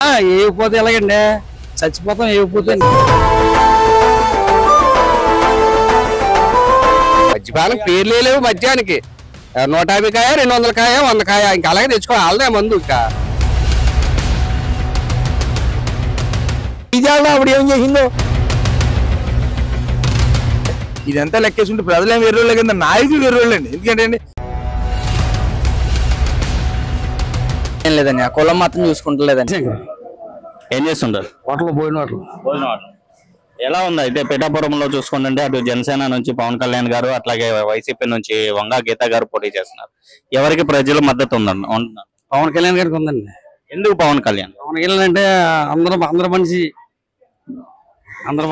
ఏగిపోతే ఎలాగండి, చచ్చిపోతాం ఏగిపోతే. మద్యపానం పేర్లు లేవు మద్యానికి. 150 కాయ, 200 కాయ, 100 కాయ ఇంకా అలాగే తెచ్చుకో. వాళ్ళదే మందు. ఇంకా ఇదేళ్ళ అప్పుడు ఏం చేసిందో ఇదంతా లెక్కేసుకుంటే ప్రజలేం వెర్రోళ్ళ కింద, నాయకులు వెర్రోళ్ళండి. ఎందుకంటే ఏం లేదండి, ఆ కులం మాత్రం చూసుకుంటలేదండి. ఏం చేస్తుంటారు? హోటల్ పోయిన ఎలా ఉంది అయితే పిఠాపురంలో చూసుకుంటుంటే అటు జనసేన నుంచి పవన్ కళ్యాణ్ గారు, అట్లాగే వైసీపీ నుంచి వంగా గీత గారు పోటీ చేస్తున్నారు. ఎవరికి ప్రజల మద్దతు ఉందండి? పవన్ కళ్యాణ్ గారికి ఉందండి. ఎందుకు పవన్ కళ్యాణ్? పవన్ కళ్యాణ్ అంటే అందరు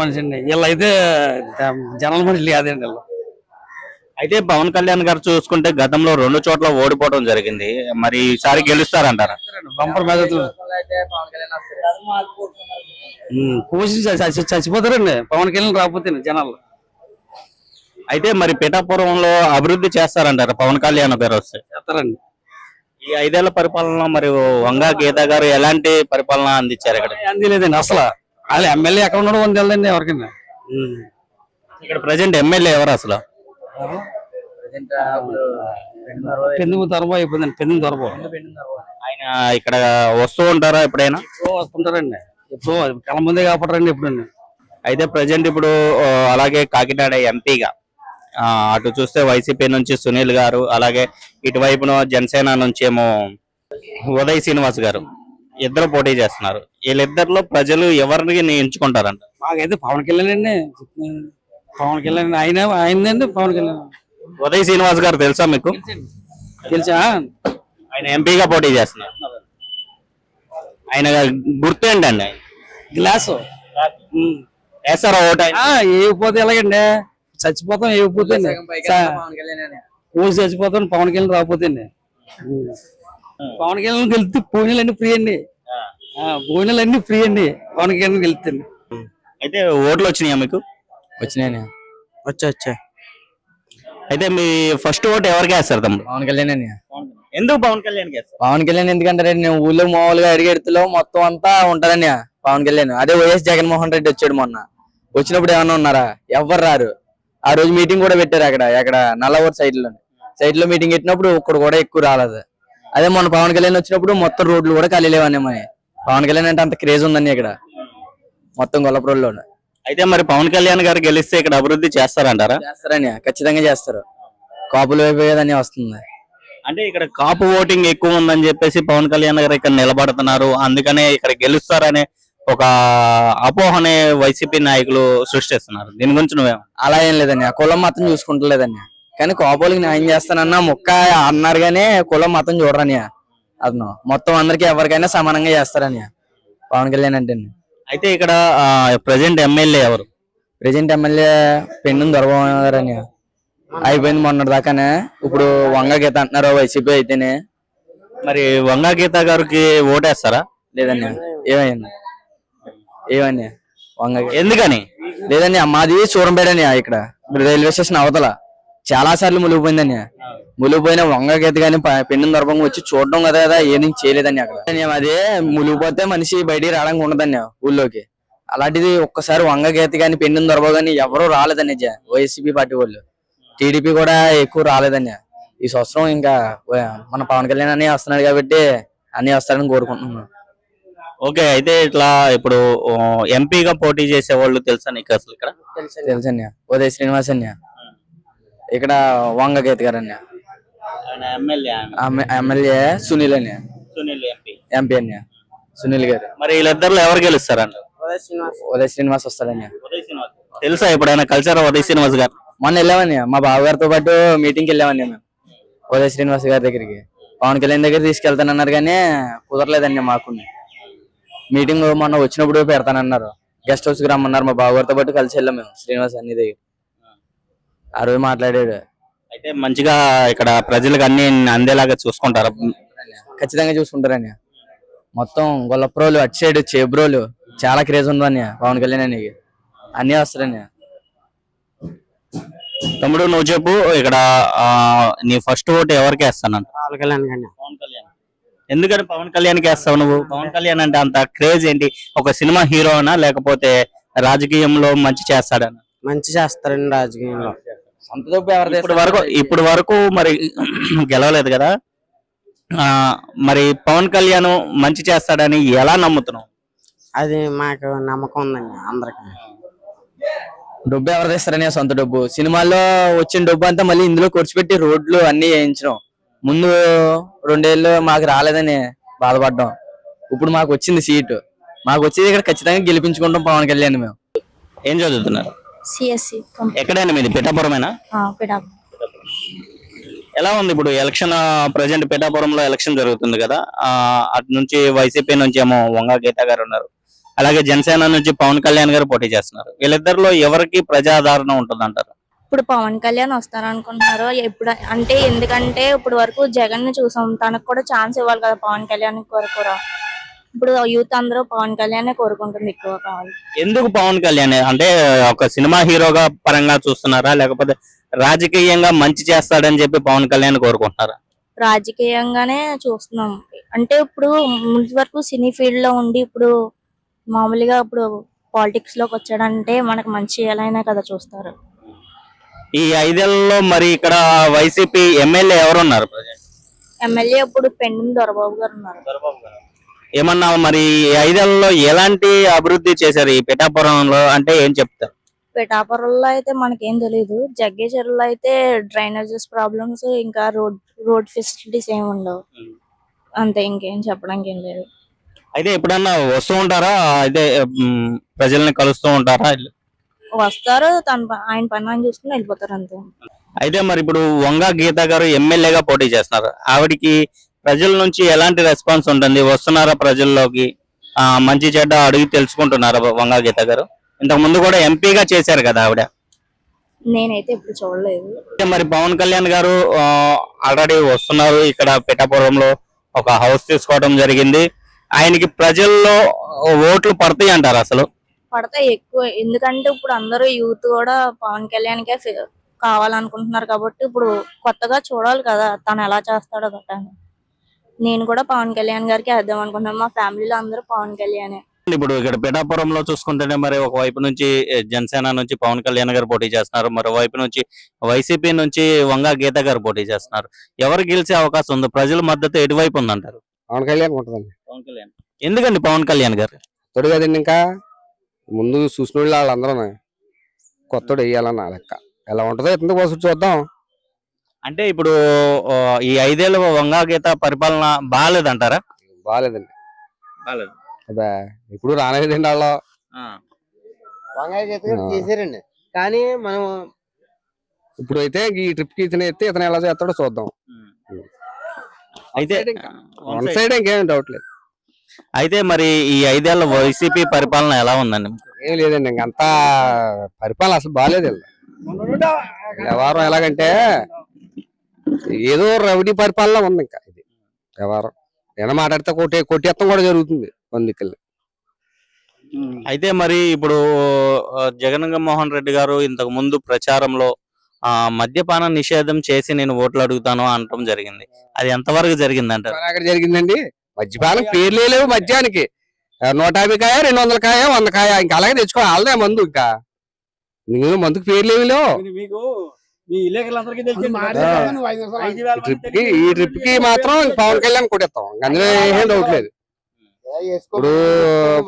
మనిషి అండి. వీళ్ళు అయితే జనాల మనిషి కాదండి. వీళ్ళు అయితే పవన్ కళ్యాణ్ గారు చూసుకుంటే గతంలో 2 చోట్ల ఓడిపోవడం జరిగింది. మరి ఈసారి గెలుస్తారంటారా? బంపర్ మెదడు కోసి చచ్చిపోతారండి పవన్ కళ్యాణ్ రాకపోతే జనాలు. అయితే మరి పిఠాపురంలో అభివృద్ధి చేస్తారంటారా పవన్ కళ్యాణ్ పేరు వస్తే? చేస్తారండి. ఈ 5 ఏళ్ల పరిపాలన మరి వంగా గీత గారు ఎలాంటి పరిపాలన అందించారు? ఇక్కడ అందిలేదండి అసలు. వాళ్ళు ఎమ్మెల్యే ఎక్కడ ఉన్నాడో అని తెలియదండి ఎవరికైనా. ఇక్కడ ప్రజెంట్ ఎమ్మెల్యే ఎవరు అసలు? పెందుకు తరబో అయిపోయిందండి. పెందుకు తరబో ఆయన ఇక్కడ వస్తూ ఉంటారా ఎప్పుడైనా? వస్తుంటారండి. ఎప్పుడు కళ్ళ ముందే కాపాడరండి ఎప్పుడండి. అయితే ప్రజెంట్ ఇప్పుడు అలాగే కాకినాడ ఎంపీగా అటు చూస్తే వైసీపీ నుంచి సునీల్ గారు, అలాగే ఇటువైపున జనసేన నుంచి ఏమో ఉదయ్ శ్రీనివాస్ గారు ఇద్దరు పోటీ చేస్తున్నారు. వీళ్ళిద్దరిలో ప్రజలు ఎవరిని ఎంచుకుంటారంట? మాకైతే పవన్ కళ్యాణ్ అండి. పవన్ కళ్యాణ్ ఆయనండి. పవన్ కళ్యాణ్. ఉదయ్ శ్రీనివాస్ గారు తెలుసా మీకు? తెలుసా? ఆయన ఎంపీగా పోటీ చేస్తున్నారు. ఆయన గుర్తు ఏంటండి? గ్లాసు వేస్తారా ఓటు? ఏగిపోతే ఎలాగండి, చచ్చిపోతాం ఏగిపోతే. కోసి చచ్చిపోతాం పవన్ కళ్యాణ్ రాకపోతే. పవన్ కళ్యాణ్ గెలిస్తే భోజనాలన్నీ ఫ్రీ అండి. భోజనాలన్నీ ఫ్రీ అండి పవన్ కళ్యాణ్ గెలిస్తే. అయితే ఓట్లు వచ్చినాయా మీకు? వచ్చినాయని వచ్చా. అయితే మీ ఫస్ట్ ఓటు ఎవరికి వేస్తారు తమ్ముడు? పవన్ కళ్యాణ్ అండి. ఎందుకు పవన్ కళ్యాణ్ వేస్తారు? పవన్ కళ్యాణ్ ఎందుకంటే నేను ఊళ్ళో మామూలుగా అడిగెడుతులో మొత్తం అంతా ఉంటదండి పవన్ కళ్యాణ్. అదే వైఎస్ జగన్మోహన్ రెడ్డి వచ్చాడు మొన్న. వచ్చినప్పుడు ఏమన్నా ఉన్నారా? ఎవ్వరు రారు. ఆ రోజు మీటింగ్ కూడా పెట్టారు అక్కడ నల్లవూరు సైడ్ లో మీటింగ్ పెట్టినప్పుడు ఒక్కడు కూడా ఎక్కువ రాలేదు. అదే మొన్న పవన్ కళ్యాణ్ వచ్చినప్పుడు మొత్తం రోడ్లు కూడా ఖాళీ లేవని. పవన్ కళ్యాణ్ అంటే అంత క్రేజ్ ఉందండి ఇక్కడ మొత్తం గొల్లపు రోడ్లో. అయితే మరి పవన్ కళ్యాణ్ గారు గెలిస్తే ఇక్కడ అభివృద్ధి చేస్తారంటారా? చేస్తారని ఖచ్చితంగా చేస్తారు. కాపులు వైపు అన్నీ వస్తుంది. అంటే ఇక్కడ కాపు ఓటింగ్ ఎక్కువ ఉందని చెప్పేసి పవన్ కళ్యాణ్ గారు ఇక్కడ నిలబడుతున్నారు, అందుకనే ఇక్కడ గెలుస్తారనే ఒక అపోహనే వైసీపీ నాయకులు సృష్టిస్తున్నారు. దీని గురించి నువ్వేమో? అలా ఏం లేదండి, ఆ కులం మాత్రం చూసుకుంటలేదండి. కానీ కాపులకి న్యాయం చేస్తానన్నా మొక్క అన్నారు కానీ కులం మాత్రం చూడరని. అతను మొత్తం అందరికి ఎవరికైనా సమానంగా చేస్తారని పవన్ కళ్యాణ్ అంటే. అయితే ఇక్కడ ప్రెసెంట్ ఎమ్మెల్యే ఎవరు? ప్రెసెంట్ ఎమ్మెల్యే పెన్ను దొరబారని అయిపోయింది మొన్నటి దాకానే. ఇప్పుడు వంగ గీత అంటున్నారు వైసీపీ అయితేనే. మరి వంగా గీత గారికి ఓటేస్తారా? లేదండి. ఏమని వంగ ఎందుకని? లేదండి, మాది సూరంపేటని. ఇక్కడ రైల్వే స్టేషన్ అవతల చాలా సార్లు మునిగిపోయిందని. మునిగిపోయిన వంగ గీత కానీ పెన్ను దొరబంగా వచ్చి చూడడం కదా ఏం చేయలేదని అక్కడ. అదే మునిగిపోతే మనిషి బయటికి రావడానికి ఉండదండి ఊళ్ళోకి. అలాంటిది ఒక్కసారి వంగ గీత కానీ పెన్ను దొరబ కానీ ఎవరూ రాలేదని వైసీపీ పార్టీ వాళ్ళు. టీడీపీ కూడా ఎక్కువ రాలేదని. ఈ సంవత్సరం ఇంకా మన పవన్ కళ్యాణ్ అన్నీ వస్తున్నాడు కాబట్టి అన్నీ వస్తాడని కోరుకుంటున్నాను. ఓకే. అయితే ఇట్లా ఇప్పుడు ఎంపీగా పోటీ చేసే వాళ్ళు తెలుసా నీకు అసలు? ఇక్కడ తెలుసన్య ఉదయ్ శ్రీనివాస్ అన్య, ఇక్కడ వంగ గీత గారు అన్య, ఎమ్మెల్యే సునీల్ అన్య, ఎంపీ అన్య సునీల్ గారు. మరి వీళ్ళిద్దరు ఎవరు గెలుస్తారంట? ఉదయ్ శ్రీనివాస్ వస్తాడన్య. తెలుసా ఎప్పుడైనా కలిసారా ఉదయ్ శ్రీనివాస్ గారు? మొన్న వెళ్ళామని మా బావగారితో పాటు మీటింగ్కి వెళ్ళామని మేము ఉదయ్ శ్రీనివాస్ గారి దగ్గరికి. పవన్ కళ్యాణ్ దగ్గర తీసుకెళ్తానన్నారు కానీ కుదరలేదండి మాకు. మీటింగ్ మొన్న వచ్చినప్పుడు పెడతానన్నారు, గెస్ట్ హౌస్ కి రమ్మన్నారు. మా బావగారితో పాటు కలిసి వెళ్ళాం మేము శ్రీనివాస్ అన్ని దగ్గర. ఆ రోజు మాట్లాడాడు. అయితే మంచిగా ఇక్కడ ప్రజలకు అన్ని అందేలాగా చూసుకుంటారా? ఖచ్చితంగా చూసుకుంటారని. మొత్తం గొల్లప్రోలు అటు సైడ్ చేబ్రోలు చాలా క్రేజ్ ఉందని పవన్ కళ్యాణ్ అని అన్నీ వస్తారని. తమ్ముడు నువ్వు చెప్పు, ఇక్కడ నీ ఫస్ట్ ఓటు ఎవరికి వేస్తానంట? పవన్ కళ్యాణ్. ఎందుకని పవన్ కళ్యాణ్కి వేస్తావు నువ్వు? పవన్ కళ్యాణ్ అంటే అంత క్రేజ్ ఏంటి? ఒక సినిమా హీరోనా లేకపోతే రాజకీయంలో మంచి చేస్తాడనా? మంచి చేస్తారండి రాజకీయంలో. సొంత డబ్బు ఎవరిది? ఇప్పుడు వరకు మరి గెలవలేదు కదా. మరి పవన్ కళ్యాణ్ మంచి చేస్తాడని ఎలా నమ్ముతున్నావు? అది మాకు నమ్మకం ఉందండి అందరికి. డబ్బు ఎవరు తెస్తారని సొంత డబ్బు. సినిమాల్లో వచ్చిన డబ్బు అంతా మళ్ళీ ఇందులో ఖర్చుపెట్టి రోడ్లు అన్ని వేయించడం. ముందు 2 ఏళ్ళు మాకు రాలేదని బాధపడ్డాం. ఇప్పుడు మాకు వచ్చింది సీటు. మాకు వచ్చేది ఇక్కడ ఖచ్చితంగా గెలిపించుకుంటాం పవన్ కళ్యాణ్. మేము ఏం చదువుతున్నారు? సిఎస్సి. ఎక్కడైనా మీది పిఠాపురమేనా? ఎలా ఉంది ఇప్పుడు ఎలక్షన్? ప్రజెంట్ పిఠాపురంలో ఎలక్షన్ జరుగుతుంది కదా. అటు నుంచి వైసీపీ నుంచి ఏమో వంగ గీత గారు ఉన్నారు, అలాగే జనసేన నుంచి పవన్ కళ్యాణ్ గారు పోటీ చేస్తున్నారు. వీళ్ళిద్దరిలో ఎవరికి ప్రజాదరణ ఉంటుంది అంటారు? ఇప్పుడు పవన్ కళ్యాణ్ వస్తారనుకుంటున్నారు ఎప్పుడు అంటే, ఎందుకంటే ఇప్పుడు వరకు జగన్ ని చూసాం, తనకు కూడా ఛాన్స్ ఇవ్వాలి కదా పవన్ కళ్యాణ్ కోరుకోరా. ఇప్పుడు యూత్ అందరూ పవన్ కళ్యాణ్ కోరుకుంటుంది ఎక్కువ కావాలి. ఎందుకు పవన్ కళ్యాణ్? అంటే ఒక సినిమా హీరోగా పరంగా చూస్తున్నారా, లేకపోతే రాజకీయంగా మంచి చేస్తాడని చెప్పి పవన్ కళ్యాణ్ కోరుకుంటున్నారా? రాజకీయంగానే చూస్తున్నాం. అంటే ఇప్పుడు ముందు వరకు సినీ ఫీల్డ్ లో ఉండి ఇప్పుడు మామూలుగా ఇప్పుడు పాలిటిక్స్ లోకి వచ్చాడంటే మనకు మంచి ఎలా అయినా కదా చూస్తారు. ఈ 5 ఏళ్లలో మరి ఇక్కడ వైసీపీ ఎమ్మెల్యే ఎవరున్నారు? ఎమ్మెల్యే ఇప్పుడు పెండిన దొరబాబు గారు ఉన్నారు. ఏమన్నా మరి ఈ 5 ఏళ్లలో ఎలాంటి అభివృద్ధి చేశారు ఈ పిఠాపురంలో అంటే ఏం చెప్తారు? పిఠాపురంలో అయితే మనకేం తెలియదు. జగ్గేశ్వరంలో అయితే డ్రైనేజెస్ ప్రాబ్లమ్స్, ఇంకా రోడ్ ఫెసిలిటీస్ ఏమి ఉండవు. అంతే, ఇంకేం చెప్పడానికి ఏం లేదు. అయితే ఎప్పుడన్నా వస్తూ ఉంటారా? అయితే ప్రజల్ని కలుస్తూ ఉంటారా? వస్తారు, ఆయన పని ఆయన చూసుకుని వెళ్ళిపోతారు అంతే. అయితే మరి ఇప్పుడు వంగ గీత గారు ఎమ్మెల్యేగా పోటీ చేస్తున్నారు. ఆవిడికి ప్రజల నుంచి ఎలాంటి రెస్పాన్స్ ఉంటుంది? వస్తున్నారా ప్రజల్లోకి? మంచి చెడ్డ అడిగి తెలుసుకుంటున్నారా వంగ గీత గారు? ఇంతకు ముందు కూడా ఎంపీగా చేశారు కదా ఆవిడ. నేనైతే ఇప్పుడు చూడలేదు. మరి పవన్ కళ్యాణ్ గారు ఆల్రెడీ వస్తున్నారు. ఇక్కడ పిఠాపురంలో ఒక హౌస్ తీసుకోవడం జరిగింది. ఆయనకి ప్రజల్లో ఓట్లు పడతాయి అంటారు? అసలు పడతాయి ఎక్కువ, ఎందుకంటే ఇప్పుడు అందరూ యూత్ కూడా పవన్ కళ్యాణ్కే కావాలనుకుంటున్నారు కాబట్టి ఇప్పుడు కొత్తగా చూడాలి కదా తను ఎలా చేస్తాడో గట్టా. నేను కూడా పవన్ కళ్యాణ్ గారికి వేద్దాం అనుకుంటున్నాను. మా ఫ్యామిలీలో అందరూ పవన్ కళ్యాణే. ఇప్పుడు ఇక్కడ పిఠాపురంలో చూసుకుంటేనే మరి ఒకవైపు నుంచి జనసేన నుంచి పవన్ కళ్యాణ్ గారు పోటీ చేస్తున్నారు, మరోవైపు నుంచి వైసీపీ నుంచి వంగ గీత గారు పోటీ చేస్తున్నారు. ఎవరు గెలిచే అవకాశం ఉంది? ప్రజల మద్దతు ఎటువైపు ఉందంటారు? పవన్ కళ్యాణ్ ఉంటుందండి. పవన్ కళ్యాణ్ ఎందుకండి? పవన్ కళ్యాణ్ గారు కొత్తడు కదండి, ఇంకా ముందు చూసిన వాళ్ళు వాళ్ళందరూ కొత్తడు వేయాలన్న లెక్క. ఎలా ఉంటుందో ఎందుకు కోసం చూద్దాం. అంటే ఇప్పుడు ఈ 5 ఏళ్ళ వంగ గీత పరిపాలన బాగాలేదంటారా? బాగాలేదండి, బాగాలేదు. అబ్బా ఇప్పుడు రానేదండి వాళ్ళు. చేశారండి, కానీ మనం ఇప్పుడు అయితే ఈ ట్రిప్ కి ఇతను ఎలా చేస్తాడో చూద్దాం. అయితే వన్ సైడ్ ఇంకేం డౌట్ లేదు. అయితే మరి ఈ 5 ఏళ్ళ వైసీపీ పరిపాలన ఎలా ఉందండి? ఏం లేదండి, ఇంకంతా పరిపాలన అసలు బాగాలేదు. వ్యవహారం ఎలాగంటే ఏదో రౌడీ పరిపాలన ఉంది. ఇంకా ఇది వ్యవహారం ఏమైనా మాట్లాడితే కొట్టేత్తం కూడా జరుగుతుంది అందుకల్ని. అయితే మరి ఇప్పుడు జగన్ మోహన్ రెడ్డి గారు ఇంతకు ముందు ప్రచారంలో మద్యపాన నిషేధం చేసి నేను ఓట్లు అడుగుతాను అనటం జరిగింది. అది ఎంతవరకు జరిగింది అంటారు? అక్కడ జరిగిందండి. మద్యపానం పేర్లే లేవు మద్యానికి. 150 కాయ, 200 కాయ, 100 కాయ ఇంకా అలాగే తెచ్చుకో. వాళ్ళదే మందు. ఇంకా నేను మందుకు పేర్లేవి లేవు. ఈ ట్రిప్ కి మాత్రం పవన్ కళ్యాణ్ కొట్టేస్తాం, అందులో ఏం డౌట్ లేదు. ఇప్పుడు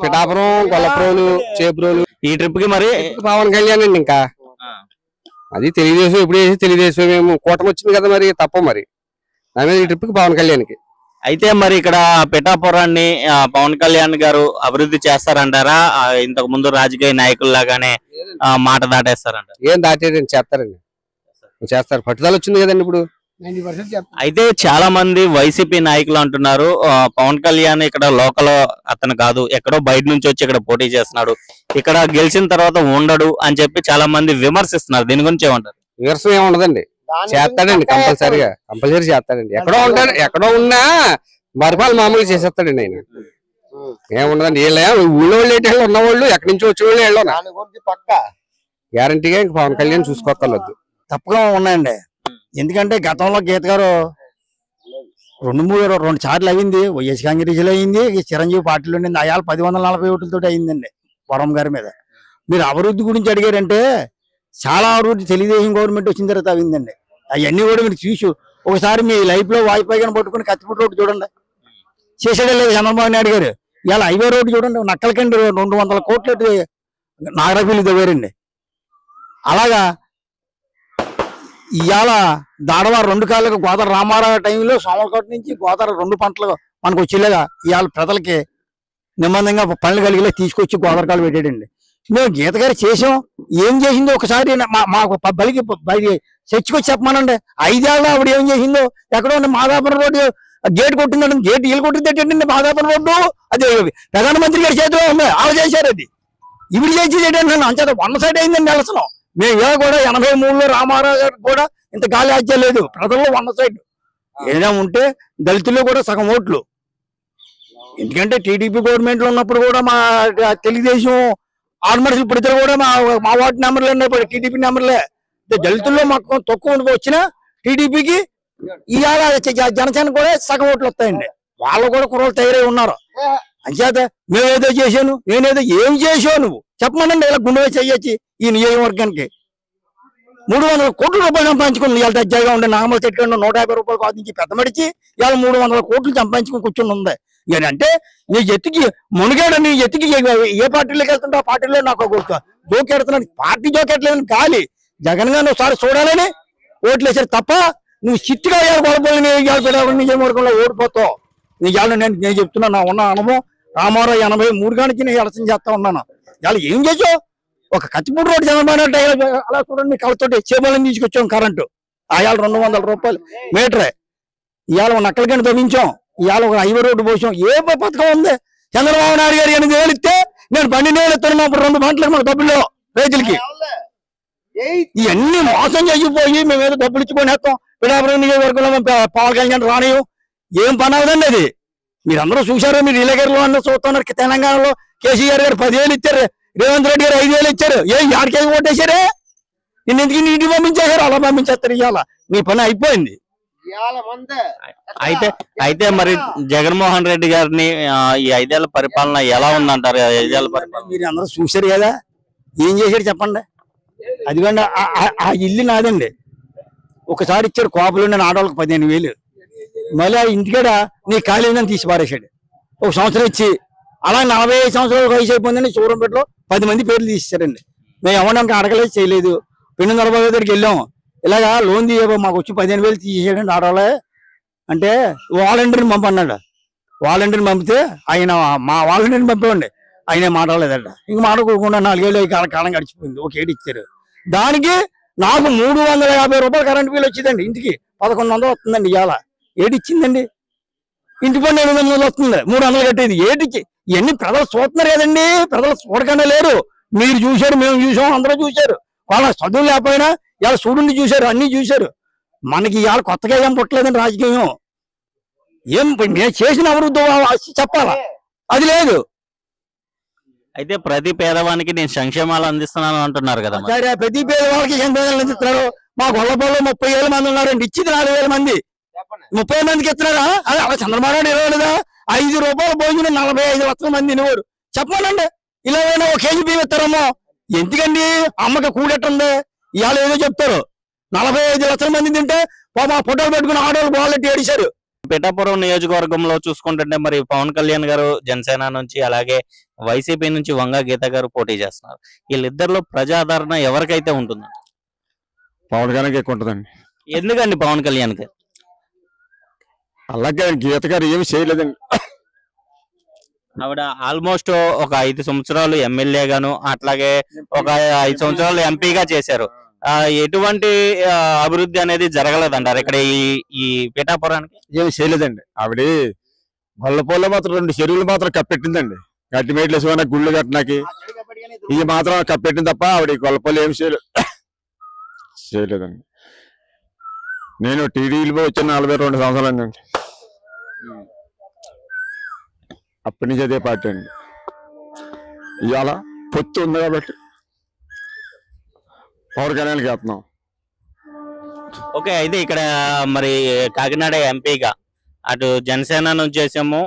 పిఠాపురం, గొల్లప్రోలు, చేపురోలు ఈ ట్రిప్ కి మరి పవన్ కళ్యాణ్ అండి. ఇంకా అది తెలుగుదేశం ఎప్పుడు వేసి తెలుగుదేశం మేము కూటమి వచ్చింది కదా, మరి తప్ప మరి దాని మీద ఈ ట్రిప్ కి పవన్ కళ్యాణ్కి. అయితే మరి ఇక్కడ పిఠాపురాన్ని పవన్ కళ్యాణ్ గారు అభివృద్ధి చేస్తారంటారా? ఇంతకు ముందు రాజకీయ నాయకుల్లాగానే మాట దాటేస్తారంటారు? ఏం దాటేదండి, చేస్తారండి, చేస్తారు. పట్టుదల వచ్చింది కదండి ఇప్పుడు. అయితే చాలా మంది వైసీపీ నాయకులు అంటున్నారు పవన్ కళ్యాణ్ ఇక్కడ లోకల్ అతను కాదు, ఎక్కడో బయట నుంచి వచ్చి ఇక్కడ పోటీ చేస్తున్నాడు, ఇక్కడ గెలిచిన తర్వాత ఉండడు అని చెప్పి చాలా మంది విమర్శిస్తున్నారు. దీని గురించి ఏమంటారు? విమర్శనం ఏముండదండి, చేస్తాడండి, కంపల్సరీ చేస్తాడండి. ఎక్కడో ఉంటాడు, ఎక్కడో ఉన్నా పరిపాలన మామూలుగా చేసేస్తాడండి ఆయన. ఏముండదండి. ఊళ్ళో వాళ్ళు ఉన్నవాళ్ళు, ఎక్కడి నుంచి వచ్చిన వాళ్ళు వెళ్ళవు గ్యారంటీగా ఇంక పవన్ కళ్యాణ్ చూసుకోగలదు. తప్పగా ఉన్నాయండి. ఎందుకంటే గతంలో గీత గారు రెండు సార్లు అయింది. వైఎస్ కాంగ్రెస్లో అయింది, ఈ చిరంజీవి పార్టీలో ఉండింది. అయాల 1040 ఓట్లతో అయిందండి వరం గారి మీద. మీరు అభివృద్ధి గురించి అడిగారంటే చాలా అభివృద్ధి తెలుగుదేశం గవర్నమెంట్ వచ్చిన తర్వాత అయిందండి. అవన్నీ కూడా మీరు చూసి ఒకసారి మీ లైఫ్ లో వాయిపై కానీ పట్టుకుని కత్తిపూట రోడ్డు చూడండి, చేసాడే లేదు చంద్రబాబు నాయుడు గారు. ఇవాళ హైవే రోడ్డు చూడండి, నక్కలకండి 200 కోట్లు నాగరపల్లి దగ్గరండి. అలాగా ఇవాళ దాడవారు 2 కాళ్ళకు గోదావరి రామారావు టైంలో సోమలకోట నుంచి గోదావరి 2 పంటలు మనకు వచ్చేలాగా ఇవాళ ప్రజలకి నిబంధంగా పనులు కలిగేలా తీసుకొచ్చి గోదావరి కాలు పెట్టాడండి. మేము గీత గారు చేసాం, ఏం చేసిందో ఒకసారి మాకు బలికి చర్చకొచ్చి చెప్పమానండి. 5 ఏళ్ళ ఆవిడ ఏం చేసిందో, ఎక్కడో ఉన్న మాదాపురం రోడ్డు గేట్ కొట్టిందండి, గేట్ వీళ్ళు కొట్టిందండి. మాదాపురం రోడ్డు అది ప్రధానమంత్రి గారి చేతిలో ఉంది, ఆవిడ చేశారు. అది ఇవిడి చేసేది ఏంటంటే అంచేత 1 సైడ్ అయిందండి నిలసనం. మేము ఇలా కూడా 83లో రామారావు గారికి కూడా ఇంత గాలి ఆజ్యం లేదు, ప్రజల్లో 1 సైడ్. ఏదైనా ఉంటే దళితుల్లో కూడా సగం ఓట్లు. ఎందుకంటే టీడీపీ గవర్నమెంట్ లో ఉన్నప్పుడు కూడా మా తెలుగుదేశం ఆర్మర్స్ ఇప్పుడు ఇద్దరు కూడా మా వార్డు నెంబర్లు ఉన్నాయి, టీడీపీ నెంబర్లే. దళితుల్లో మాకు తక్కువ వచ్చినా టీడీపీకి ఇవాళ జనసేన కూడా సగం ఓట్లు వస్తాయండి. వాళ్ళు కూడా కుర్రలు తయారై ఉన్నారు. అంచేత మేమేదో చేశాను, నేనేదో ఏం చేసావు నువ్వు చెప్పమనండి. ఇలా గుండె చెయ్యొచ్చి ఈ నియోజకవర్గానికి 300 కోట్ల రూపాయలు సంపాదించుకుని ఇవాళ దర్జాగా ఉండే నాగమల చెట్టు 150 రూపాయలు కాదించి పెద్ద మడిచి ఇవాళ 300 కోట్లు సంపాదించుకుని కూర్చుని ఉంది. అంటే నీ ఎత్తుకి మునిగాడు, నీ ఎత్తుకి ఏ పార్టీలోకి వెళ్తుంటే ఆ పార్టీలో నాకు జోకెడుతున్నాడు. పార్టీ జోకెట్లేదు గాలి. జగన్ గారిని ఒకసారి చూడాలని ఓట్లు వేసారు తప్ప నువ్వు చిట్టుగా గొడవలు నియోజకవర్గంలో ఓడిపోతావు. నేను చెప్తున్నా, నా ఉన్న అనుభవం రామారావు 83 కానించి నేను ఎలక్షన్ చేస్తా ఉన్నాను. ఇవాళ ఏం చేసావు? ఒక కత్తిపూడి రోడ్డు చంద్రబాబు అలా చూడండి, కళ్ళతోటి చేపలను తీసుకొచ్చాం కరెంటు. ఇవాళ 200 రూపాయలు మీటరే. ఇవాళ నక్కలకని తవ్వించాం, ఇవాళ ఒక హైవే రోడ్డు పోసాం. ఏ పథకం ఉంది? చంద్రబాబు నాయుడు గారు 8 వేలు ఇస్తే నేను 12 వేలు ఇస్తాను. అప్పుడు 2 గంటలకు మన డబ్బుల్లో రైతులకి ఇవన్నీ మోసం చేసిపోయి మేమేదో డబ్బులు ఇచ్చుకొని వేస్తాం. పిఠాపురం నియోజకవర్గంలో పవన్ కళ్యాణ్ రానియం ఏం పని అవదండి. అది మీరందరూ చూశారు, మీరు ఇలాగేరులో అన్న చూస్తున్నారు. తెలంగాణలో కేసీఆర్ గారు 10 వేలు ఇచ్చారు, రేవంత్ రెడ్డి గారు 5 వేలు ఇచ్చారు. యాడికేసి ఓటేశారే? నిన్నెందుకు ఇంటికి పంపించేశారు? అలా పంపించేస్తారు. ఇవాళ మీ పని అయిపోయింది. అయితే మరి జగన్మోహన్ రెడ్డి గారిని ఈ 5 ఏళ్ల పరిపాలన ఎలా ఉందంటారు? 5 ఏళ్ల పరిపాలన మీరు అందరూ చూశారు కదా, ఏం చేశాడు చెప్పండి. అదిగోండి ఆ ఇల్లు నాదండి. ఒకసారి ఇచ్చారు కోపలు, నేను ఆడవాళ్ళకి 15 వేలు. మళ్ళీ ఆ ఇంటికాడ నీ ఖాళీ తీసి పారేశాడు. 1 సంవత్సరం ఇచ్చి అలా 45 సంవత్సరాలు వయసు అయిపోయిందని సూరంపేటలో 10 మంది పేర్లు తీసేశారండి. మేము ఎవరికి అడగలేదు, చేయలేదు. పెన్ను నలభై దగ్గరికి వెళ్ళాము. ఇలాగా లోన్ తీయ మాకు వచ్చి 15 వేలు తీసేసాడండి ఆడవాళ్ళే. అంటే వాలంటీర్ని పంపన్నాడు. వాలంటీర్ని పంపితే ఆయన మా వాలంటీర్ని పంపేవండి, ఆయనే మాట్లాడలేదట. ఇంక మాట్లాడుకోకుండా 4 ఏళ్ళు కాలం గడిచిపోయింది. 1 ఏడు ఇచ్చారు. దానికి నాకు 350 రూపాయలు కరెంట్ బిల్ వచ్చిందండి. ఇంటికి 1100 వస్తుందండి. ఇవాళ ఏడు ఇచ్చిందండి. ఇంటి పన్ను 800 వస్తుంది, 300 కట్టేది ఏటిచ్చి. ఇవన్నీ ప్రజలు చూస్తున్నారు కదండి, ప్రజలు చూడకుండా లేరు. మీరు చూశారు, మేము చూసాం, అందరూ చూశారు. వాళ్ళ చదువు లేకపోయినా ఇవాళ సూర్యుడిని చూశారు, అన్ని చూశారు. మనకి ఇవాళ కొత్తగా ఏం పుట్టలేదండి రాజకీయం. ఏం మేము చేసిన అభివృద్ధి చెప్పాలా? అది లేదు. అయితే ప్రతి పేదవానికి నేను సంక్షేమాలు అందిస్తున్నాను అంటున్నారు కదా. సరే, ప్రతి పేదవాళ్ళకి సంక్షేమాలు అందిస్తున్నారు. మా గొల్లపల్లిలో 30,000 మంది ఉన్నారండి, ఇచ్చింది 4,000 మంది. 30 మందికి ఇస్తున్నారా? అది అలా చంద్రబాబు నాయుడు ఇవ్వలేదా? 5 రూపాయల భోజనం 45 లక్షల మంది తినేవారు. చెప్పాలండి. ఇలా అయినా 1 కేజీ బియ్యం ఇస్తారమ్మో. ఎందుకండి? అమ్మకి కూడెట్టుంది. ఇవాళ ఏదో చెప్తారు 45 లక్షల మంది తింటే మా ఫోటోలు పెట్టుకుని ఆడవాళ్ళు బాగాలెట్టి ఏడిశారు. పిఠాపురం నియోజకవర్గంలో చూసుకుంటుంటే మరి పవన్ కళ్యాణ్ గారు జనసేన నుంచి, అలాగే వైసీపీ నుంచి వంగ గీత గారు పోటీ చేస్తున్నారు. వీళ్ళిద్దరిలో ప్రజాదరణ ఎవరికైతే ఉంటుంది? పవన్ కళ్యాణ్ ఎక్కువ ఉంటుందండి. ఎందుకండి పవన్ కళ్యాణ్ గారు? అలాగే గీత గారు ఏమి చేయలేదండి. ఆవిడ ఆల్మోస్ట్ ఒక 5 సంవత్సరాలు ఎమ్మెల్యే గాను, అట్లాగే ఒక 5 సంవత్సరాలు ఎంపీగా చేశారు. ఎటువంటి అభివృద్ధి అనేది జరగలేదంటారు ఇక్కడ ఈ పిఠాపురానికి? ఏమి చేయలేదండి. ఆవిడ గొల్లపూల్లో మాత్రం 2 చెరువులు మాత్రం కప్పెట్టిందండి. గట్టి మేట్లు వేసుకున్న గుళ్ళు కట్టినాకి ఇవి మాత్రం కప్పెట్టింది తప్ప ఆవిడ గొల్లపల్లి ఏమి చేయలేదండి. నేను టీడీలో వచ్చిన 42 సంవత్సరాలు అండి. అప్పటి నుంచి అదే పార్టీ అండి. ఇవాళ పొత్తు ఉంది కాబట్టి పవన్ కళ్యాణ్కి వేస్తున్నాం. ఓకే. అయితే ఇక్కడ మరి కాకినాడ ఎంపీగా అటు జనసేన నుంచి వచ్చేమో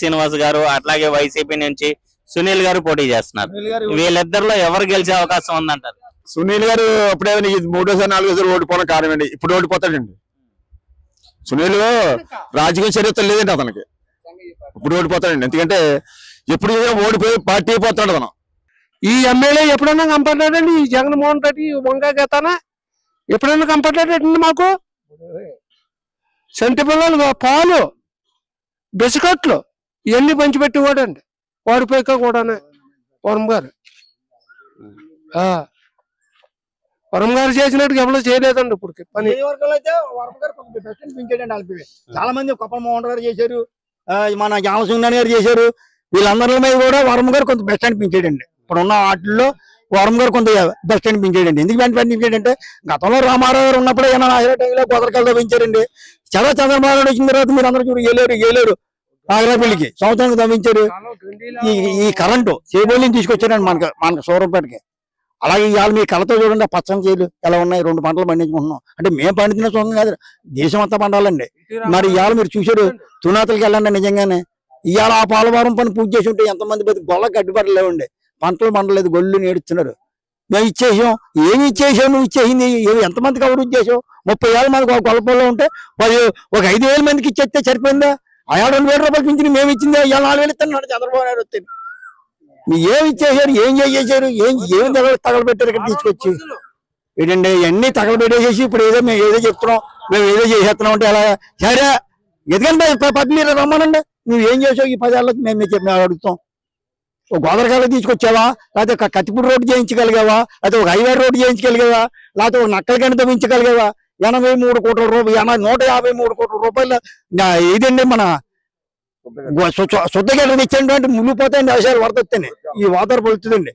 శ్రీనివాస్ గారు, అట్లాగే వైసీపీ నుంచి సునీల్ గారు పోటీ చేస్తున్నారు. వీళ్ళిద్దరిలో ఎవరు గెలిచే అవకాశం ఉందంటారు? సునీల్ గారు అప్పుడే మూడోసారి నాలుగోసారి ఓడిపోవడం కారణమండి. ఇప్పుడు ఓడిపోతాడండి. సునీల్ రాజకీయ చరిత్ర లేదండి అతనికి. ఇప్పుడు ఓడిపోతాడండి. ఎందుకంటే ఎప్పుడు ఓడిపోయి పార్టీ అయిపోతాడు అతను. ఈ ఎమ్మెల్యే ఎప్పుడన్నా కంపడ్డాడండి? ఈ జగన్మోహన్ రెడ్డి వంగ గతానా ఎప్పుడన్నా కంపడ్డాడండి? మాకు సంటి పిల్లలు పాలు బిస్కట్లు ఇవన్నీ పంచిపెట్టేవాడండి. ఓడిపోయాక కూడానే వరం గారు చేసినట్టు ఎవరో చేయలేదండి ఇప్పుడు పని. చాలా మంది కొప్పల మోహన్ గారు చేశారు, మన జామసింహన్ గారు చేశారు. వీళ్ళందరి మీద కూడా వరం గారు కొంత బెస్ట్ అనిపించాడండి. ఇప్పుడు ఉన్న వాటిల్లో వరం గారు కొంత బెస్ట్ అనిపించాడండి. ఎందుకు బెస్ట్ అనిపించాడంటే గతంలో రామారావు గారు ఉన్నప్పుడు ఏమైనా టైంలో గోదరకాయలు పెంచారండి. చంద్రబాబు నాయుడు వచ్చిన తర్వాత మీరు అందరూ చూడు ఏలేరు నాగరాపల్లికి సంవత్సరానికి తవ్వించారు. ఈ కరెంటు చేబోలిని తీసుకొచ్చారండి మనకు సూరంపేటకి. అలాగే ఇవాళ మీ కళతో చూడండి పచ్చని చేలు ఎలా ఉన్నాయి. 2 పంటలు పండించుకుంటున్నాం. అంటే మేము పండించిన సొంతం కాదు, దేశం అంతా పండాలండి. మరి ఇవాళ మీరు చూసారు తునాతలకి వెళ్ళండి. నిజంగానే ఇవాళ ఆ పోలవరం పని పూజ చేసి ఉంటే ఎంతమంది బతి గొల్ల గడ్డిపడలేవండి. పంటలు పండలేదు, గొల్లు నేడుతున్నారు. మేము ఇచ్చేసాం. ఏమి ఇచ్చేసావు? నువ్వు ఇచ్చేసింది ఎంతమందికి అభివృద్ధి చేసావు? 30,000 మందికి ఒక గొల్లపల్లో ఉంటే ఒక 5,000 మందికి ఇచ్చేస్తే సరిపోయిందా? ఆ 2,000 రూపాయలు పింఛను మేము ఇచ్చిందా? ఇవాళ 4,000 ఇస్తున్నాడు చంద్రబాబు నాయుడు వస్తే. మీరు ఏమి ఇచ్చేసారు? ఏం చేసేసారు? ఏం తగలబెట్టారు ఇక్కడ తీసుకొచ్చి? ఏంటంటే ఇవన్నీ తగలబెట్టేసేసి ఇప్పుడు ఏదో మేము ఏదో చెప్తున్నాం, మేము ఏదో చేసేస్తున్నాం అంటే ఎలా? సరే ఎందుకంటే పబ్లిక్ రమ్మనండి. నువ్వు ఏం చేసావు ఈ 10 ఏళ్ళకి మేము అడుగుతాం. ఒక గోదరకాయలు తీసుకొచ్చావా? లేకపోతే ఒక కత్తిపూడి రోడ్డు చేయించగలిగావా? లేకపోతే ఒక హైవే రోడ్డు చేయించగలిగావా? లేకపోతే ఒక నక్కల గంట తవ్వించగలిగావా? 83 కోట్ల రూపాయలు 153 కోట్ల రూపాయలు ఇదండి మన శుద్ధగడ్డ తెచ్చేటువంటి మునిగిపోతాయండి. వ్యవసాయాలు వరదొస్తేనే ఈ వాటర్ పడుతుందండి.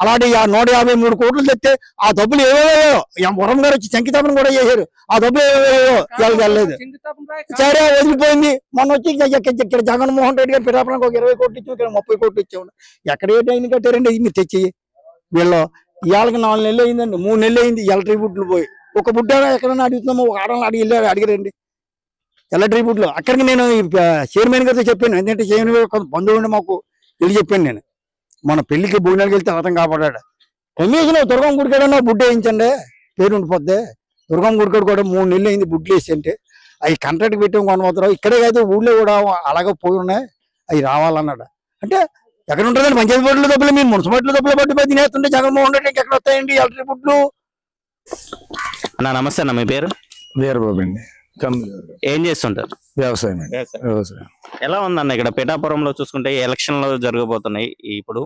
అలాంటి 153 కోట్లు తెస్తే ఆ డబ్బులు ఏవేవో వరం గారు వచ్చి శంకితాపన కూడా చేశారు. ఆ డబ్బులు ఏవేవో వెళ్ళలేదు. సరే వదిలిపోయింది. మొన్న వచ్చి ఇక్కడ జగన్మోహన్ రెడ్డి గారు పిఠాపురానికి ఒక 20 కోట్లు ఇచ్చాము, ఇక్కడ 30 కోట్లు ఇచ్చాము. ఎక్కడ ఏ టైం కట్టారండి మీరు తెచ్చి? వీళ్ళు ఇవాళకి 4 నెలలు అయిందండి, 3 నెలలు అయింది ఎలక్ట్రిక్ బుడ్లు పోయి. ఒక బుడ్డ ఎక్కడన్నా అడుగుతున్నామో ఒక ఆడని అడిగారండి ఎలక్ట్రిక్ బుడ్లు. అక్కడికి నేను చైర్మన్ గారితో చెప్పాను. ఎందుకంటే చైర్మన్ గారు బంధువుండి మాకు వెళ్ళి చెప్పాను. నేను మన పెళ్లికి భోజనాలకు వెళ్తే అతను కాపాడాడు. కమిషన్ దుర్గం గుడికాడన్నా బుడ్డ వేయించండి, పేరు ఉండిపోద్ది. దుర్గం గుడికాడు కూడా 3 నెలలు అయింది బుడ్లు వేసి అంటే. అవి కాంట్రాక్ట్ పెట్టాము కొనబోతున్నారు. ఇక్కడే కాదు ఊళ్ళో కూడా అలాగే పోయి ఉన్నాయి, అవి రావాలన్నాడు. అంటే ఎక్కడ ఉంటుందండి పంచాయతీ బోర్డుల డబ్బులు? మీరు మున్సిపాలిటీ డబ్బులు బట్టి తినేస్తుంటే జగన్మోహన్ రెడ్డి ఎక్కడ వస్తాయండి ఎలక్ట్రిక్ బుడ్లు? అన్న నమస్తే అన్న, మీ పేరు? వీరబాబు అండి. ఏం చేస్తుంటారు? వ్యవసాయం. ఎలా ఉందన్న ఇక్కడ పిఠాపురంలో చూసుకుంటే ఎలక్షన్లు జరగబోతున్నాయి. ఇప్పుడు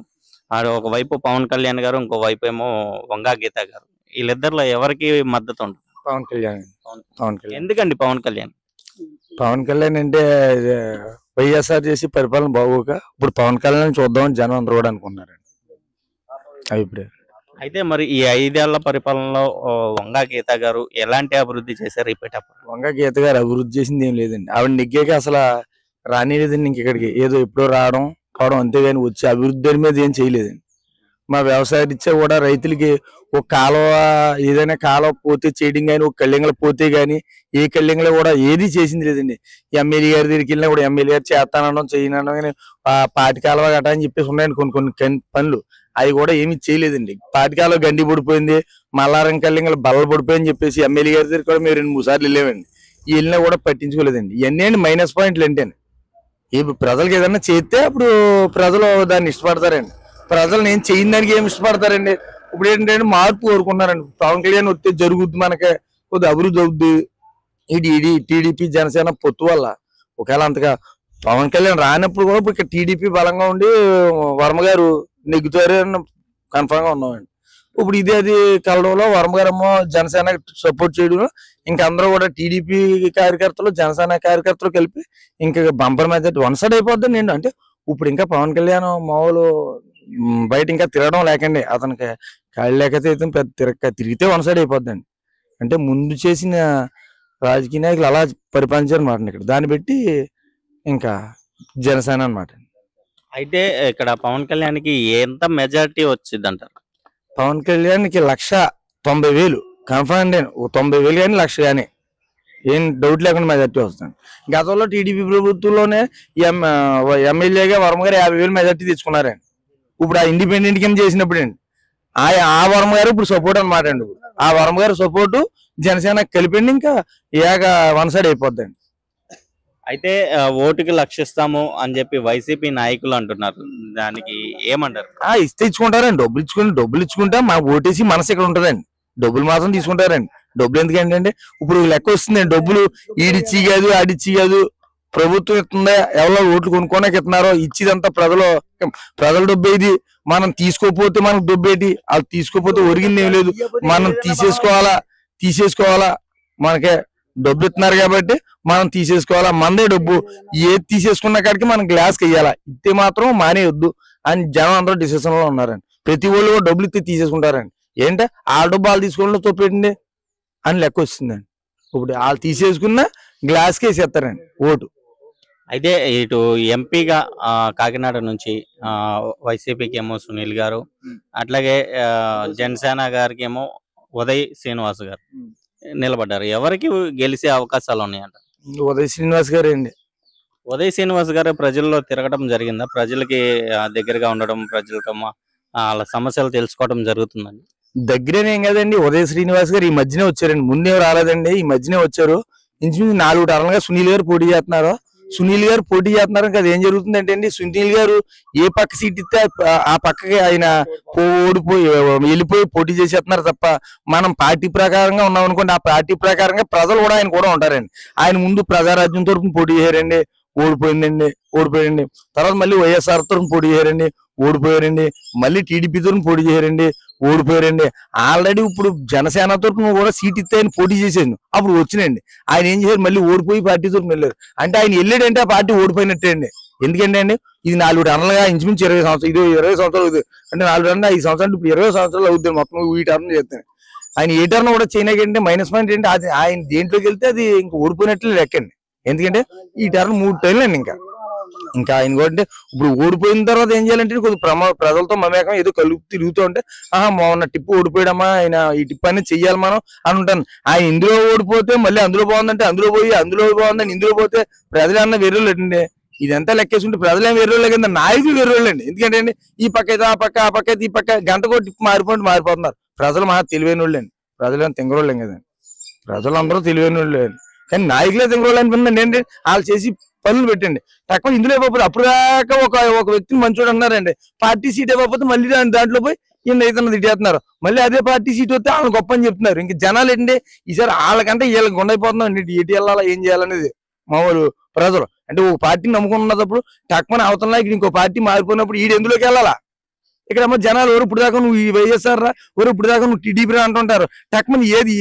ఒకవైపు పవన్ కళ్యాణ్ గారు, ఇంకో వైపు ఏమో వంగా గీత గారు. వీళ్ళిద్దరిలో ఎవరికి మద్దతు ఉంటుంది? పవన్ కళ్యాణ్. ఎందుకండి పవన్ కళ్యాణ్? పవన్ కళ్యాణ్ అంటే వైఎస్ఆర్ చేసి పరిపాలన బాగోక ఇప్పుడు పవన్ కళ్యాణ్ చూద్దామని జనం అందరూ కూడా అనుకున్నారండి. అభిప్రాయం. అయితే మరి ఈ 5 ఏళ్ల పరిపాలనలో వంగా గీత గారు ఎలాంటి అభివృద్ధి చేశారు ఈ పిఠాపురం? వంగా గీత గారు అభివృద్ధి చేసింది ఏం లేదండి. ఆవిడ నెగ్గాక అసలు రానిలేదండి. ఇక్కడికి ఏదో ఎప్పుడో రావడం పోవడం అంతేగాని వచ్చి అభివృద్ధి మీద ఏం చేయలేదండి. మా వ్యవసాయ రీత్యా కూడా రైతులకి ఒక కాలువ ఏదైనా కాలువ పోతే చేయడం కానీ, ఒక కళ్యాణలు పోతే కానీ ఏ కళ్యాణలో కూడా ఏది చేసింది లేదండి. ఎమ్మెల్యే గారి దగ్గరికి వెళ్ళినా కూడా ఎమ్మెల్యే గారు చేస్తానడం చేయనడం కానీ పాటి కాలువ గట్ట అని చెప్పేసి ఉన్నాయండి కొన్ని పనులు. అవి కూడా ఏమి చేయలేదండి. పాటికాలో గండి పడిపోయింది, మల్లారం కళ్యాణాలు బల్ల పడిపోయిందని చెప్పేసి ఎమ్మెల్యే గారి దగ్గర కూడా మేము 2-3 సార్లు వెళ్ళామండి. వెళ్ళినా కూడా పట్టించుకోలేదండి. ఇవన్నీ అండి మైనస్ పాయింట్లు ఏంటండి. ఇప్పుడు ప్రజలకు ఏదన్నా చేస్తే అప్పుడు ప్రజలు దాన్ని ఇష్టపడతారండి. ప్రజలు నేను చేయని దానికి ఏమి ఇష్టపడతారండి. ఇప్పుడు ఏంటంటే మార్పు కోరుకున్నారండి. పవన్ కళ్యాణ్ వస్తే జరుగుద్ది, మనకి కొద్దిగా అభివృద్ధి అవుద్ది. ఇది టీడీపీ జనసేన పొత్తు వల్ల ఒకవేళ అంతగా పవన్ కళ్యాణ్ రానప్పుడు కూడా ఇప్పుడు టీడీపీ బలంగా ఉండి వర్మ గారు నెగ్గుతారు అని కన్ఫర్మ్ గా ఉన్నామండి. ఇప్పుడు ఇది అది కలడంలో వర్మ గారేమో జనసేన సపోర్ట్ చేయడం, ఇంకా అందరూ కూడా టీడీపీ కార్యకర్తలు జనసేన కార్యకర్తలు కలిపి ఇంకా బంపర్ మెజారిటీ 1 సైడ్ అయిపోద్ది నేను. అంటే ఇప్పుడు ఇంకా పవన్ కళ్యాణ్ మామూలు బయట ఇంకా తిరగడం లేకండి, అతనికి కాళ్ళు లేకపోతే తిరిగితే 1 సైడ్ అయిపోద్దండి. అంటే ముందు చేసిన రాజకీయ నాయకులు అలా పరిపాలించారు అన్నమాట. ఇక్కడ దాన్ని బట్టి ఇంకా జనసేన అన్నమాట. అయితే ఇక్కడ పవన్ కళ్యాణ్కి ఎంత మెజారిటీ వచ్చింది అంటారు? పవన్ కళ్యాణ్కి 1,90,000 కన్ఫర్మ్ అండి. 90,000 కానీ 1,00,000 కానీ ఏం డౌట్ లేకుండా మెజార్టీ వస్తుంది. గతంలో టీడీపీ ప్రభుత్వంలోనే ఎమ్మెల్యేగా వర్మ గారు 50,000 మెజార్టీ తెచ్చుకున్నారండి. ఇప్పుడు ఆ ఇండిపెండెంట్ కింద చేసినప్పుడు అండి ఆ వర్మ గారు ఇప్పుడు సపోర్ట్ అనమాట అండి. ఆ వర్మ గారు సపోర్టు జనసేన కలిపండి, ఇంకా ఏక వన్ సైడ్ అయిపోద్దండి. అయితే ఓటుకి లక్షిస్తాము అని చెప్పి వైసీపీ నాయకులు అంటున్నారు, దానికి ఏమంటారు? ఇస్తే ఇచ్చుకుంటారండి, డబ్బులు ఇచ్చుకుంటే మా ఓటేసి మనసు ఇక్కడ ఉంటదండి. డబ్బులు మాత్రం తీసుకుంటారండి. డబ్బులు ఎందుకంటే ఇప్పుడు లెక్క వస్తుందండి, డబ్బులు ఈడిచ్చి కాదు ఆడిచ్చి కాదు, ప్రభుత్వం ఇస్తుందా, ఎవరో ఓట్లు కొనుక్కోడానికి ఇస్తున్నారో ఇచ్చిదంతా ప్రజల డబ్బు ఇది. మనం తీసుకోపోతే మనకు డబ్బు ఏంటి, అది తీసుకోపోతే ఒరిగింది ఏం లేదు, మనం తీసేసుకోవాలా మనకే డబ్బు ఇస్తున్నారు కాబట్టి మనం తీసేసుకోవాలా, మనదే డబ్బు, ఏది తీసేసుకున్న కాడికి మనం గ్లాస్కి వెయ్యాలా, ఇస్తే మాత్రం మానేయొద్దు అని జనం అందరూ డిసిషన్ లో ఉన్నారండి. ప్రతి వాళ్ళు డబ్బులు ఇస్తే తీసేసుకుంటారండి. ఏంటంటే ఆ డబ్బు వాళ్ళు తీసుకోవడంలో తోపెట్టండి అని లెక్క వస్తుందండి. ఇప్పుడు వాళ్ళు తీసేసుకున్న గ్లాస్కి వేసేస్తారండి ఓటు. అయితే ఇటు ఎంపీగా కాకినాడ నుంచి వైసీపీకి ఏమో సునీల్ గారు, అట్లాగే జనసేన గారికి ఏమో ఉదయ్ శ్రీనివాస్ గారు నిలబడ్డారు. ఎవరికి గెలిచే అవకాశాలు ఉన్నాయంట? ఉదయ్ శ్రీనివాస్ గారు అండి. ఉదయ్ శ్రీనివాస్ గారు ప్రజల్లో తిరగడం జరిగిందా? ప్రజలకి దగ్గరగా ఉండడం, ప్రజలతో వాళ్ళ సమస్యలు తెలుసుకోవడం జరుగుతుందండి. దగ్గరేనేం కదండి, ఉదయ్ శ్రీనివాస్ గారు ఈ మధ్యనే వచ్చారండి, ముందే రాలేదండి, ఈ మధ్యనే వచ్చారు. ఇంచుమించు 4 టర్న్లుగా సునీల్ గారు పోటీ చేస్తున్నారు. అది ఏం జరుగుతుందంటే అండి, సునీల్ గారు ఏ పక్క సీట్ ఇస్తే ఆ పక్కకి ఆయన వెళ్ళిపోయి పోటీ చేసేస్తున్నారు తప్ప, మనం పార్టీ ప్రకారంగా ఉన్నాం అనుకోండి, ఆ పార్టీ ప్రకారంగా ప్రజలు కూడా ఆయన కూడా ఉంటారండి. ఆయన ముందు ప్రజారాజ్యం తరఫున పోటీ చేయారండి, ఓడిపోయారండి. తర్వాత మళ్ళీ వైఎస్ఆర్ తరఫున పోటీ చేయారండి, ఓడిపోయారండి. మళ్ళీ టీడీపీ తరఫున పోటీ చేయారండి, ఓడిపోయారండి. ఆల్రెడీ ఇప్పుడు జనసేన తరఫున కూడా సీట్ ఇస్తే ఆయన పోటీ చేసేది, అప్పుడు వచ్చినండి. ఆయన ఏం చేశారు, మళ్ళీ ఓడిపోయి పార్టీ తరఫున వెళ్ళారు. అంటే ఆయన వెళ్ళాడంటే ఆ పార్టీ ఓడిపోయినట్టే అండి. ఎందుకంటే అండి ఇది 4 టర్న్లుగా ఇంచుమించు 20 సంవత్సరాలు, ఇది 20 సంవత్సరాలు అవుతుంది అంటే 4 టర్న్ 5 సంవత్సరాలు, ఇప్పుడు 20 సంవత్సరాలు అవుతుంది మొత్తం ఈ టర్న్ చేస్తాను. ఆయన ఏ టర్న్ కూడా చేయనాకంటే మైనస్ పాయింట్ ఏంటి, అది ఆయన దేంట్లోకి వెళ్తే అది ఇంకా ఓడిపోయినట్లు లెక్కండి. ఎందుకంటే ఈ టర్న్ 3 టర్న్లు అండి. ఇంకా ఆయన కూడా ఇప్పుడు ఓడిపోయిన తర్వాత ఏం చేయాలంటే కొద్దిగా ప్రజలతో మమేకం ఏదో కలుపు తిరుగుతూ ఉంటే, మొన్న టిప్పు ఓడిపోయాడమ్మా, ఆయన ఈ టిప్ అనేది చెయ్యాలి మనం అని ఉంటాను. ఆయన ఇందులో ఓడిపోతే మళ్ళీ అందులో బాగుందంటే అందులో పోయి, అందులో బాగుందని ఇందులో పోతే ప్రజలన్న వేరేళ్ళు అండి. ఇదంతా లెక్కేసుకుంటే ప్రజలేం వేరేళ్ళు కింద నాయకులు వేరేళ్ళు అండి. ఎందుకంటే అండి ఈ పక్క అయితే ఆ పక్క, ఆ పక్క అయితే ఈ పక్క, గంటకో టిప్పు మారిపోతున్నారు. ప్రజలు తెలివైన వాళ్ళు అండి, ప్రజలేం తెంగరోళ్ళం కదండి, ప్రజలందరూ తెలివైన వాళ్ళు. కానీ నాయకులే తెంగరోళ్ళు అనిపిందండి. ఏంటంటే వాళ్ళు చేసి పనులు పెట్టండి తక్కువ ఇందులో ఇవ్వకపోతే, అప్పుడు దాకా ఒక వ్యక్తిని మంచోడు అన్నారండి, పార్టీ సీట్ ఇవ్వకపోతే మళ్ళీ దాంట్లో పోయి ఈయన రైతున్న తిట్టేస్తున్నారు. మళ్ళీ అదే పార్టీ సీట్ వస్తే వాళ్ళని గొప్ప అని చెప్తున్నారు. ఇంక జనాలు ఏంటంటే ఈసారి వాళ్ళకంటే వీళ్ళకి గుండైపోతున్నాం, ఎటు వెళ్ళాలా ఏం చేయాలనేది మామూలు ప్రజలు. అంటే ఒక పార్టీని నమ్ముకున్నప్పుడు టక్కున అవతల ఇక్కడ ఇంకో పార్టీ మారిపోయినప్పుడు ఈడు ఎందులోకి వెళ్ళాలా? ఇక్కడ జనాలు ఎవరు ఇప్పుడు దాకా నువ్వు వైఎస్ఆర్ రా, ఎవరు ఇప్పుడు దాకా నువ్వు టీడీపీ రా అంటుంటారు. టక్మని ఏది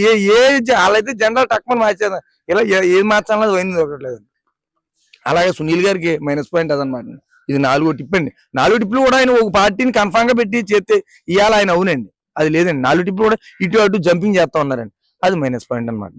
వాళ్ళైతే జనరల్ టక్మని మార్చేదా, ఇలా ఏది మార్చాలన్నది పోయింది ఒకట్లేదు. అలాగే సునీల్ గారికి మైనస్ పాయింట్ అదనమాట. ఇది 4వ టిప్ అండి. 4 టిప్లు కూడా ఆయన ఒక పార్టీని కన్ఫామ్ గా పెట్టి చేస్తే ఇవాళ ఆయన అవునండి, అది లేదండి. 4 టిప్లు కూడా ఇటు అటు జంపింగ్ చేస్తా ఉన్నారండి, అది మైనస్ పాయింట్ అనమాట.